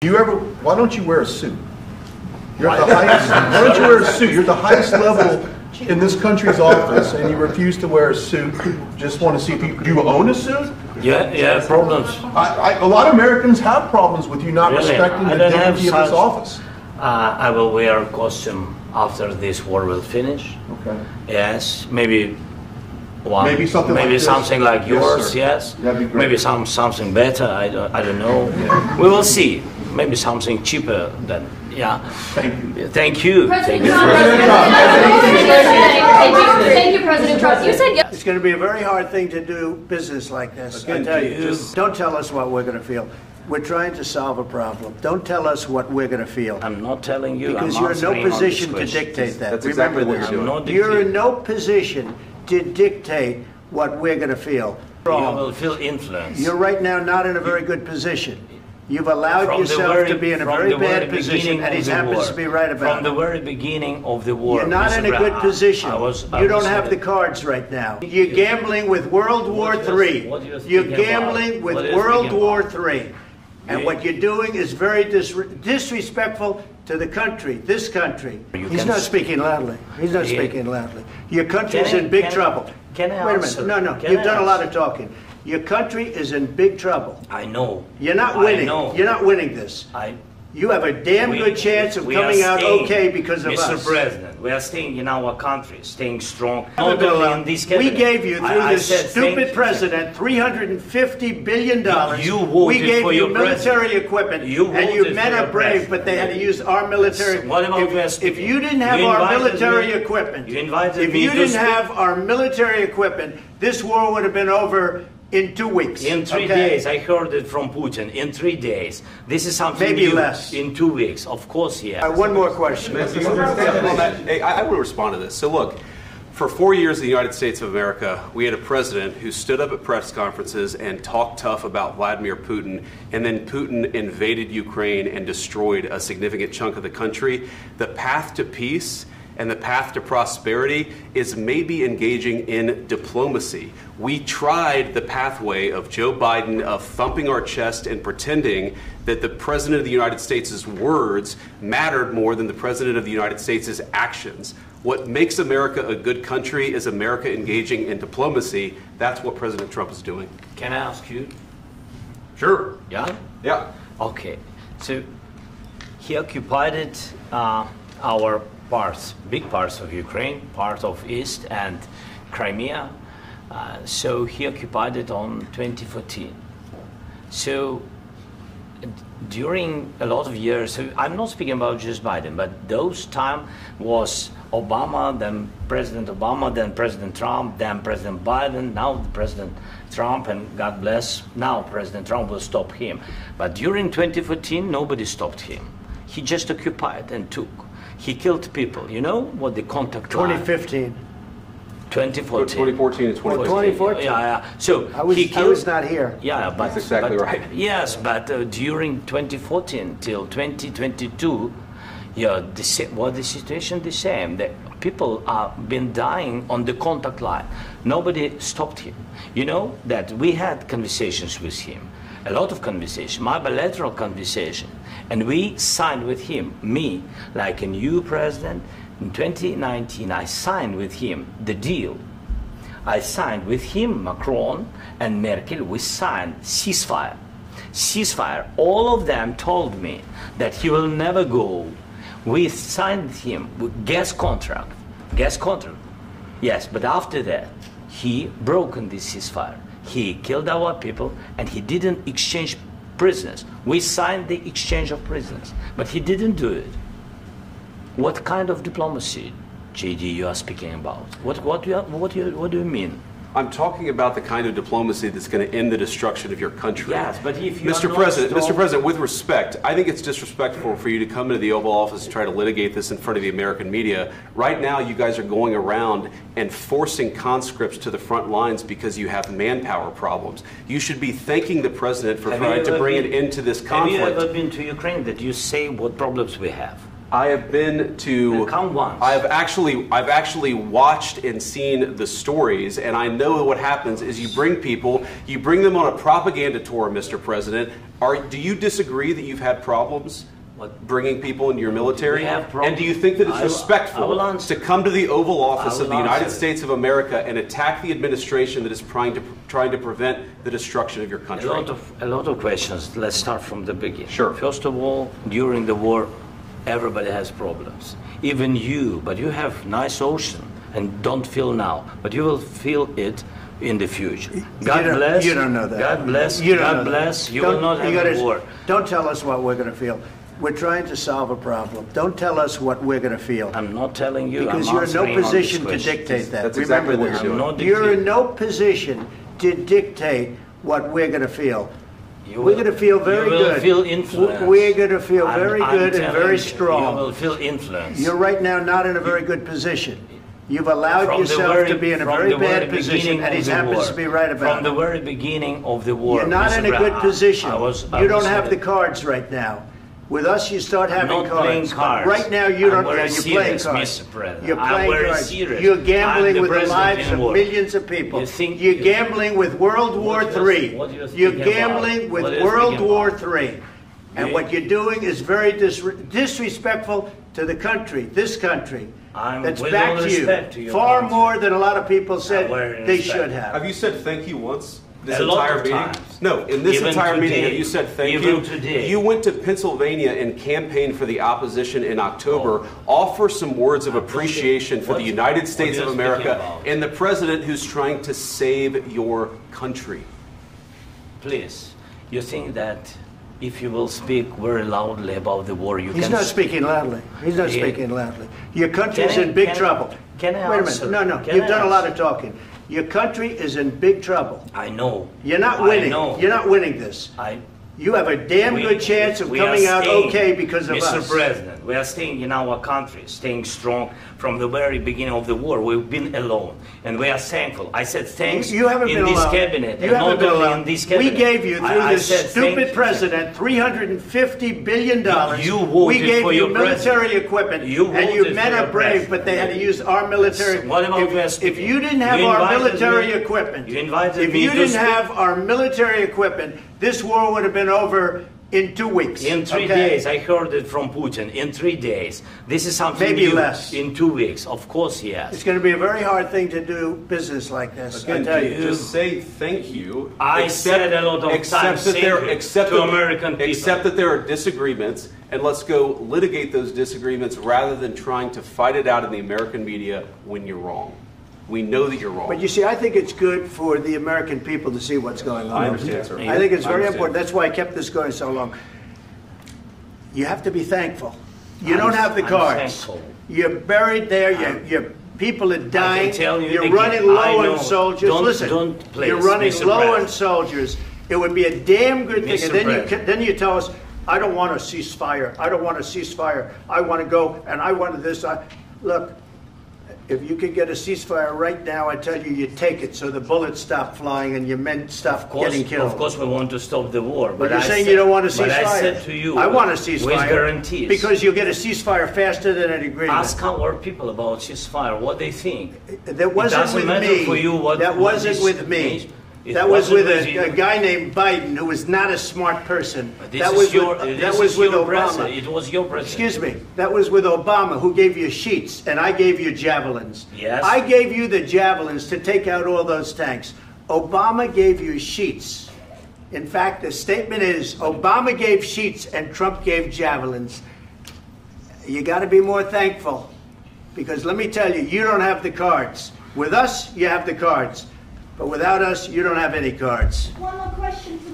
Why don't you wear a suit? You're at the highest, why don't you wear a suit? You're at the highest level in this country's office and you refuse to wear a suit. Just want to see if do you own a suit? Yeah, problems. A lot of Americans have problems with you not respecting the dignity of this office. I will wear a costume after this war will finish. Okay. Yes, maybe one. Maybe something like this. Something like yours. Yes. That'd be great. Maybe something better. I don't know. Yeah. We will see. Maybe something cheaper than. Yeah. Thank you. Thank you. Thank you, President Trump. You said yes. It's going to be a very hard thing to do business like this. I tell you, just don't tell us what we're going to feel. We're trying to solve a problem. Don't tell us what we're going to feel. I'm not telling you. Because you're in no position to dictate that. That's exactly what you're doing. You're in no position to dictate what we're going to feel. You will feel influence. You're right now not in a very good position. You've allowed yourself to be in a very bad position, and he happens to be right about it. From the very beginning of the war. You're not in a good position. You don't have the cards right now. You're gambling with World War III. You're gambling with World War III. And what you're doing is very disrespectful to the country, this country. He's not speaking loudly. He's not speaking loudly. Your country is in big trouble. Wait a minute. No. You've done a lot of talking. Your country is in big trouble. I know. You're not winning. You're not winning this. You have a damn good chance of coming out okay because of us. Mr. President, we are staying in our country, staying strong. We gave you, through this stupid president, $350 billion. We gave you military equipment, and you men are brave, but they had to use our military. If you didn't have our military equipment, this war would have been over in 2 weeks. In 3 days. I heard it from Putin. In 3 days. This is something maybe new. Less. In 2 weeks. Of course, yeah. One more question. Hey, I want to respond to this. So look, for 4 years in the United States of America, we had a president who stood up at press conferences and talked tough about Vladimir Putin, and then Putin invaded Ukraine and destroyed a significant chunk of the country. The path to peace and the path to prosperity is maybe engaging in diplomacy. We tried the pathway of Joe Biden of thumping our chest and pretending that the President of the United States' words mattered more than the President of the United States' actions. What makes America a good country is America engaging in diplomacy. That's what President Trump is doing. Can I ask you? Sure. Yeah? Yeah. Okay. So he occupied our parts, big parts of Ukraine, part of East and Crimea. So he occupied it on 2014. So during a lot of years, so I'm not speaking about just Biden, but those time was Obama, then President Obama, then President Trump, then President Biden, now President Trump, and God bless, now President Trump will stop him. But during 2014, nobody stopped him. He just occupied and took. He killed people. You know what the contact 2015. 2014. 2014 and 2015. 2014. Yeah. So I was not here. Yeah, but that's exactly right. Yes, but during 2014 till 2022, yeah, the situation the same. The people have been dying on the contact line. Nobody stopped him. You know that we had conversations with him. A lot of conversation, my bilateral conversation, and we signed with him, me, like a new president. In 2019, I signed with him the deal. I signed with him, Macron and Merkel, we signed ceasefire. Ceasefire, all of them told me that he will never go. We signed him with gas contract. Yes, but after that, he broken this ceasefire. He killed our people, and he didn't exchange prisoners. We signed the exchange of prisoners, but he didn't do it. What kind of diplomacy, JD, you are speaking about? What do you mean? I'm talking about the kind of diplomacy that's going to end the destruction of your country. Yes, but if you Mr. President, with respect, I think it's disrespectful for you to come into the Oval Office and try to litigate this in front of the American media. Right now, you guys are going around and forcing conscripts to the front lines because you have manpower problems. You should be thanking the President for trying to bring an end to this conflict. Have you ever been to Ukraine that you say what problems we have? I have been to. Come once. I've actually watched and seen the stories, and I know what happens is you bring them on a propaganda tour, Mr. President. Do you disagree that you've had problems bringing people into your military? And do you think that it's respectful to come to the Oval Office of the United States of America and attack the administration that is trying to prevent the destruction of your country? A lot of questions. Let's start from the beginning. Sure. First of all, during the war, everybody has problems. Even you, but you have nice ocean and don't feel now, but you will feel it in the future. God bless. You don't know that. God bless. You God bless. You will not have a war. Don't tell us what we're going to feel. We're trying to solve a problem. Don't tell us what we're going to feel. I'm not telling you. Because you're in no position to dictate that. That's exactly what you're doing. You're in no position to dictate what we're going to feel. We're going to feel very good. You will feel influence. We're going to feel very good and very strong. You will feel influence. You're right now not in a very good position. You've allowed yourself to be in a very bad position, and he happens to be right about it. From the very beginning of the war. You're not in a good position. You don't have the cards right now. With us, you start having cards. Right now, you don't. You're playing cards. You're playing cards. You're gambling with the lives of millions of people. You're gambling with World War III. You're gambling with World War III. And what you're doing is very disrespectful to the country, this country. That's back to you. Far more than a lot of people said they should have. Have you said thank you once? This a entire lot of meeting? times. No, in this Even entire today. meeting, have you said thank Even you? today. You went to Pennsylvania and campaigned for the opposition in October. Offer some words of appreciation for the United States of America and the president who's trying to save your country. Please, you think that if you will speak very loudly about the war, you can... He's not speaking loudly. He's not speaking loudly. Your country is in big trouble. Can I Wait a answer? minute. No, you've done a lot of talking. Your country is in big trouble. I know. You're not winning. You're not winning this. You have a damn good chance of coming out okay because of us. Mr. President, we are staying in our country, staying strong from the very beginning of the war. We've been alone, and we are thankful. I said thanks you haven't in been this alone. cabinet, You and haven't not been only alone. in this cabinet. We gave you, through this stupid you. president, $350 billion. You voted we gave for you your military president. equipment, You and you voted men for are your brave, president. but they had to use our military. What about if you didn't have our military equipment, if you didn't have our military equipment, this war would have been over in 2 weeks. In 3 days, I heard it from Putin. In 3 days, this is something maybe new. less. In 2 weeks, of course, yes. It's going to be a very hard thing to do business like this. Again, I tell you. just say thank you. I said a lot of times to American people. Accept that there are disagreements, and let's go litigate those disagreements rather than trying to fight it out in the American media when you're wrong. We know that you're wrong. But you see, I think it's good for the American people to see what's going on. I understand, sir. I think it's very important. That's why I kept this going so long. You have to be thankful. You don't have the cards. You're buried there. Your people are dying. You're running low on soldiers. Listen, you're running low on soldiers. It would be a damn good thing. And then you tell us, I don't want a ceasefire. I don't want a ceasefire. I want to go and I want this. Look. If you could get a ceasefire right now, I tell you, you take it so the bullets stop flying and your men stop getting killed. Of course, we want to stop the war. But you're saying you don't want a ceasefire. But I said to you, I want a ceasefire. With guarantees. Because you'll get a ceasefire faster than an agreement. Ask our people about ceasefire, what they think. That wasn't with me. That wasn't with me. That was with a guy named Biden, who was not a smart person. That was with Obama. It was your president. Excuse me. That was with Obama, who gave you sheets, and I gave you javelins. Yes. I gave you the javelins to take out all those tanks. Obama gave you sheets. In fact, the statement is, Obama gave sheets and Trump gave javelins. You got to be more thankful, because let me tell you, you don't have the cards. With us, you have the cards. But without us, you don't have any cards. One more question to